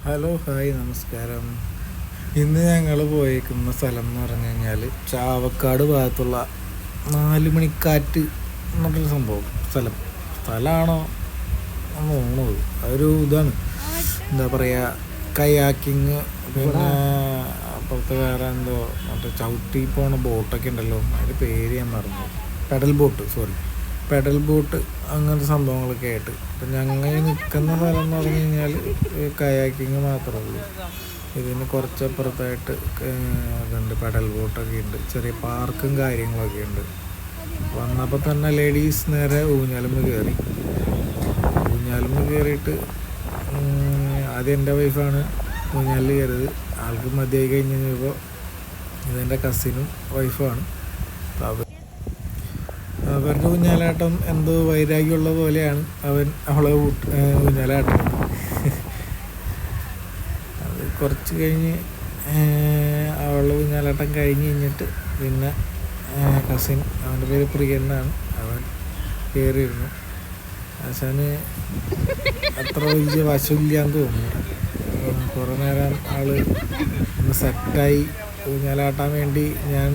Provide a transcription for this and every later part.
Hello hi നമസ്കാരം. ഇന്ന് ഞങ്ങൾ പോയേക്കുന്ന സ്ഥലം എന്ന് പറഞ്ഞു കഴിഞ്ഞാൽ ചാവക്കാട് ഭാഗത്തുള്ള 4 മണിക്കാറ്റ് എന്നൊരു സംഭവം. സ്ഥലമാണോ എന്ന് തോന്നുന്നത്. അതൊരു ഇതാണ്, എന്താ പറയുക, കയാക്കിങ്. പിന്നെ അപ്പുറത്ത് വേറെ എന്തോ മറ്റേ ചവിട്ടി പോണ ബോട്ടൊക്കെ ഉണ്ടല്ലോ, അതിൻ്റെ പേര് ഞാൻ മറന്നു. പെഡൽ ബോട്ട് അങ്ങനത്തെ സംഭവങ്ങളൊക്കെ ആയിട്ട്. അപ്പം ഞങ്ങൾ നിൽക്കുന്ന സ്ഥലം എന്ന് പറഞ്ഞു കഴിഞ്ഞാൽ കയാക്കിങ് മാത്രമേ ഉള്ളൂ. ഇതിന് കുറച്ചപ്പുറത്തായിട്ട് ഇതുണ്ട്, പെഡൽ ബോട്ടൊക്കെ ഉണ്ട്, ചെറിയ പാർക്കും കാര്യങ്ങളൊക്കെ ഉണ്ട്. വന്നപ്പോൾ തന്നെ ലേഡീസ് നേരെ ഊഞ്ഞാലുമ്മ കയറിയിട്ട് ആദ്യം എൻ്റെ വൈഫാണ് ഊഞ്ഞാലിൽ കയറിയത്. ആൾക്ക് മതിയായി കഴിഞ്ഞ് കഴിഞ്ഞപ്പോൾ ഇതെൻ്റെ കസിനും വൈഫുമാണ്. അപ്പോൾ അവരുടെ ഊഞ്ഞാലാട്ടം എന്തോ വൈരാഗ്യമുള്ള പോലെയാണ് അവളെ ഊഞ്ഞാലാട്ടം. അത് കുറച്ച് കഴിഞ്ഞ് അവളുടെ ഊഞ്ഞാലാട്ടം കഴിഞ്ഞിട്ട് പിന്നെ കസിൻ, അവൻ്റെ പേര് പ്രിയനാണ്, അവൻ കയറിയിരുന്നു. ആശാന് അത്ര വലിയ വശമില്ലാന്ന് തോന്നുന്നു. കുറേ നേരം ആള് ഒന്ന് സെറ്റായി ഊഞ്ഞാലാട്ടാൻ വേണ്ടി ഞാൻ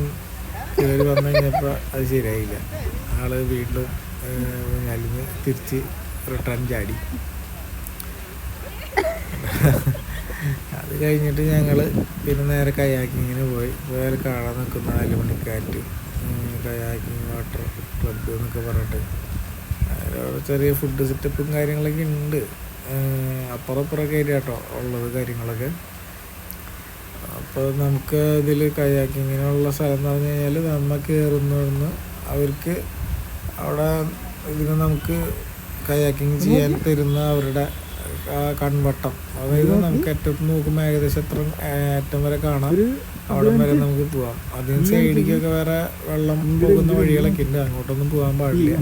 കയറി വന്നു കഴിഞ്ഞപ്പോൾ അത് ശരിയായില്ല. ആള് വീണ്ടും ഊഞ്ഞാലിന്ന് തിരിച്ച് റിട്ടേൺ ചാടി. അത് കഴിഞ്ഞിട്ട് ഞങ്ങൾ പിന്നെ നേരെ കയാക്കിങ്ങിന് പോയി. വേറെ കാണാൻ നിൽക്കുന്ന 4 മണിക്കാറ്റ് കയാക്കിങ് വാട്ടർ ക്ലബ്ബ് എന്നൊക്കെ പറഞ്ഞിട്ട് അവിടെ ചെറിയ ഫുഡ് സെറ്റപ്പും കാര്യങ്ങളൊക്കെ ഉണ്ട്. അപ്പുറമൊക്കെ ആയിട്ട് കേട്ടോ ഉള്ളത് കാര്യങ്ങളൊക്കെ. അപ്പോൾ നമുക്ക് ഇതിൽ കയാക്കിങ്ങിനുള്ള സ്ഥലം എന്ന് പറഞ്ഞു കഴിഞ്ഞാൽ നമ്മൾ കയറുന്നവിടുന്ന് അവർക്ക് അവിടെ ഇതിന് നമുക്ക് കയാക്കിങ് ചെയ്യാൻ തരുന്ന അവരുടെ കൺവട്ടം, അതായത് നമുക്ക് അറ്റത്ത് നോക്കുമ്പോൾ ഏകദേശം എത്ര അറ്റം വരെ കാണാം, അവിടെ വരെ നമുക്ക് പോവാം. അതിന് സൈഡിലേക്കൊക്കെ വേറെ വെള്ളം പോകുന്ന വഴികളൊക്കെ ഉണ്ട്, അങ്ങോട്ടൊന്നും പോകാൻ പാടില്ല.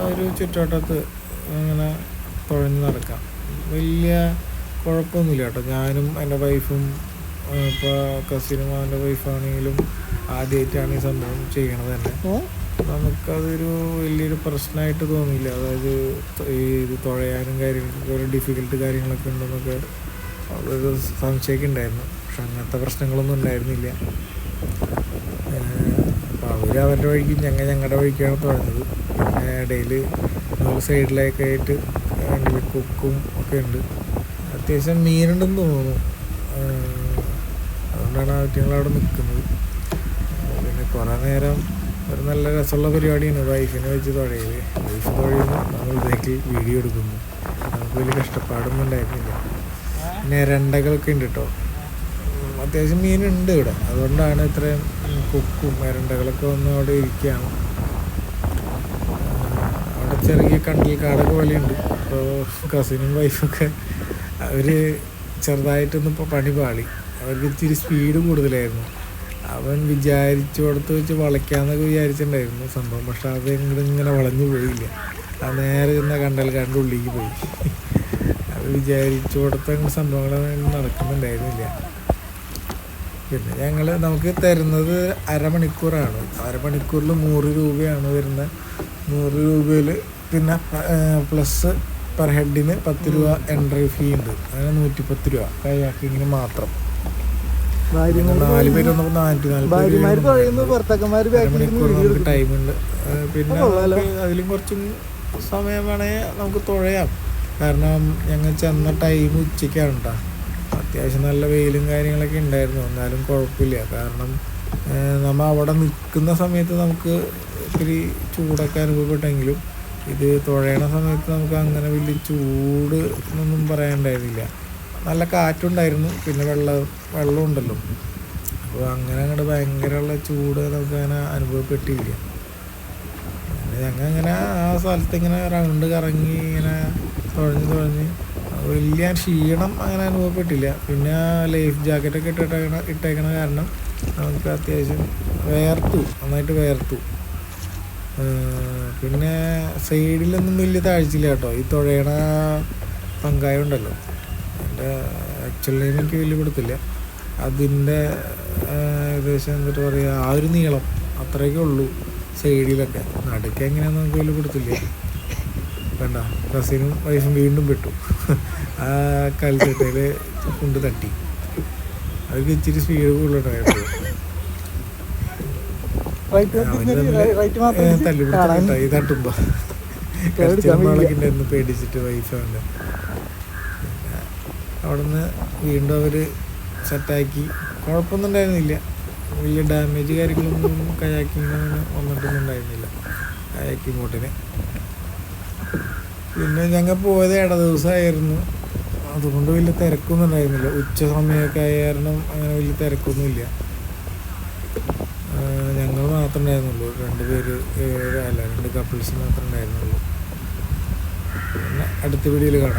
ഒരു ചുറ്റുവട്ടത്ത് അങ്ങനെ തുഴഞ്ഞ് നടക്കാം. വലിയ കുഴപ്പമൊന്നുമില്ല കേട്ടോ. ഞാനും എൻ്റെ വൈഫും, ഇപ്പോൾ കസിനും അവൻ്റെ വൈഫാണെങ്കിലും ആദ്യമായിട്ടാണ് ഈ സംഭവം ചെയ്യണത് തന്നെ. നമുക്കതൊരു വലിയൊരു പ്രശ്നമായിട്ട് തോന്നിയില്ല. അതായത് ഇത് തുഴയാനും കാര്യങ്ങൾക്ക് ഒരു ഡിഫിക്കൽട്ട് കാര്യങ്ങളൊക്കെ ഉണ്ടെന്നൊക്കെ ഒരു സംശയമൊക്കെ ഉണ്ടായിരുന്നു. പക്ഷെ അങ്ങനത്തെ പ്രശ്നങ്ങളൊന്നും ഉണ്ടായിരുന്നില്ല. അപ്പോൾ അവർ അവരുടെ വഴിക്ക് ഞങ്ങളുടെ വഴിക്കാണ് തുഴഞ്ഞത്. പിന്നെ ഇടയിൽ നമ്മൾ സൈഡിലൊക്കെ ആയിട്ട് കൊക്കും ഒക്കെ ഉണ്ട്. അത്യാവശ്യം മീനുണ്ടെന്ന് തോന്നുന്നു, അതുകൊണ്ടാണ് ആവശ്യങ്ങളവിടെ നിൽക്കുന്നത്. പിന്നെ കുറേ നേരം ഒരു നല്ല രസമുള്ള പരിപാടിയാണ്. വൈഫിനെ വെച്ച് തുഴയത്, വൈഫ് തുഴയുന്നു, നമ്മൾ ബാക്കിൽ വീഡിയോ എടുക്കുന്നു. നമുക്ക് വലിയ കഷ്ടപ്പാടൊന്നും ഉണ്ടായിരുന്നില്ല. പിന്നെ എരണ്ടകളൊക്കെ ഉണ്ട് കേട്ടോ, അത്യാവശ്യം മീനുണ്ട് ഇവിടെ. അതുകൊണ്ടാണ് ഇത്രയും കൊക്കും എരണ്ടകളൊക്കെ വന്ന് അവിടെ ഇരിക്കുകയാണ്. അവിടെ ചെറിയ കണ്ടൽ കാടൊക്കെ പോലെയുണ്ട്. അപ്പോൾ കസിനും വൈഫൊക്കെ അവർ ചെറുതായിട്ടൊന്നും ഇപ്പോൾ പണി പാളി. അവർക്ക് ഇച്ചിരി സ്പീഡ് കൂടുതലായിരുന്നു. അവൻ വിചാരിച്ചോടത്ത് വെച്ച് വളയ്ക്കാമെന്നൊക്കെ വിചാരിച്ചിട്ടുണ്ടായിരുന്നു സംഭവം. പക്ഷെ അത് ഇങ്ങനെ വളഞ്ഞു പോയില്ല. അത് നേരെ ചെന്ന കണ്ടൽക്കാടിൻ്റെ ഉള്ളിലേക്ക് പോയി. അത് വിചാരിച്ചോടത്ത് അങ്ങനെ സംഭവങ്ങളൊന്നും നടക്കുന്നുണ്ടായിരുന്നില്ല. പിന്നെ നമുക്ക് തരുന്നത് അരമണിക്കൂറാണ്. അരമണിക്കൂറിൽ 100 രൂപയാണ് വരുന്നത്. 100 രൂപയിൽ പിന്നെ പ്ലസ് പെർ ഹെഡിന് 10 രൂപ എൻട്രി ഫീ ഉണ്ട്. അങ്ങനെ 110 രൂപ കയാക്കിങ്ങിന് മാത്രം. 4 പേര് വന്നപ്പോൾ 440 മണിക്കൂർ നമുക്ക് ടൈമുണ്ട്. പിന്നെ അതിലും കുറച്ചും സമയം വേണമെങ്കിൽ നമുക്ക് തുഴയാം. കാരണം ഞങ്ങൾ ചെന്ന ടൈം ഉച്ചയ്ക്കാണ് കേട്ടോ. അത്യാവശ്യം നല്ല വെയിലും കാര്യങ്ങളൊക്കെ ഉണ്ടായിരുന്നു, എന്നാലും കുഴപ്പമില്ല. കാരണം നമ്മൾ അവിടെ നിൽക്കുന്ന സമയത്ത് നമുക്ക് ഇത്തിരി ചൂടൊക്കെ അനുഭവപ്പെട്ടെങ്കിലും ഇത് തുഴയണ സമയത്ത് നമുക്ക് അങ്ങനെ വലിയ ചൂട് എന്നൊന്നും പറയാനുണ്ടായിരുന്നില്ല. നല്ല കാറ്റുണ്ടായിരുന്നു, പിന്നെ വെള്ളം ഉണ്ടല്ലോ. അപ്പോൾ അങ്ങനെ അങ്ങോട്ട് ഭയങ്കരമുള്ള ചൂട് നമുക്ക് അങ്ങനെ അനുഭവപ്പെട്ടില്ല. ഞങ്ങൾ ഇങ്ങനെ ആ സ്ഥലത്ത് ഇങ്ങനെ റൗണ്ട് കറങ്ങി ഇങ്ങനെ തുഴഞ്ഞ് വലിയ ക്ഷീണം അങ്ങനെ അനുഭവപ്പെട്ടില്ല. പിന്നെ ലൈഫ് ജാക്കറ്റൊക്കെ ഇട്ടേക്കണ കാരണം നമുക്ക് അത്യാവശ്യം നന്നായിട്ട് വേർത്തു. പിന്നെ സൈഡിലൊന്നും വലിയ താഴ്ചയില്ല കേട്ടോ. ഈ തുഴയണ പങ്കായം ഉണ്ടല്ലോ, എൻ്റെ ആക്ച്വലി എനിക്ക് വലിയ കൊടുത്തില്ല. അതിൻ്റെ ഏകദേശം എന്നിട്ട് പറയുക, ആ ഒരു നീളം അത്രയൊക്കെ ഉള്ളൂ സൈഡിലൊക്കെ. നടുക്ക് എങ്ങനെയാണെന്ന് നമുക്ക് വലിയ കൊടുത്തില്ല. കണ്ട കസിനും വൈഫും വീണ്ടും പെട്ടു. ആ കൽച്ചട്ടയിൽ കൊണ്ട് തട്ടി. അവർക്ക് ഇച്ചിരി സ്പീഡ് കൂടുതലുണ്ടായിരുന്നു. തല്ലുപിടിച്ചിട്ടായി തട്ടുമ്പോ കടിച്ചുണ്ടായിരുന്നു പേടിച്ചിട്ട് വൈഫ് അവൻ്റെ. അവിടുന്ന് വീണ്ടും അവർ സെറ്റാക്കി. കുഴപ്പമൊന്നും ഉണ്ടായിരുന്നില്ല. വലിയ ഡാമേജ് കാര്യങ്ങളൊന്നും കയാക്കിങ്ങിന് വന്നിട്ടൊന്നും ഉണ്ടായിരുന്നില്ല കയാക്കിങ് ബോട്ടിന്. പിന്നെ ഞങ്ങൾ പോയത് ഇട ദിവസമായിരുന്നു, അതുകൊണ്ട് വലിയ തിരക്കൊന്നും ഉണ്ടായിരുന്നില്ല. ഉച്ച സമയമൊക്കെ ആയ കാരണം അങ്ങനെ വലിയ തിരക്കൊന്നുമില്ല. ഞങ്ങൾ മാത്രമേ ഉണ്ടായിരുന്നുള്ളൂ, 2 കപ്പിൾസ് മാത്രമേ ഉണ്ടായിരുന്നുള്ളൂ. പിന്നെ അടുത്ത വീഡിയോയിൽ കാണാം.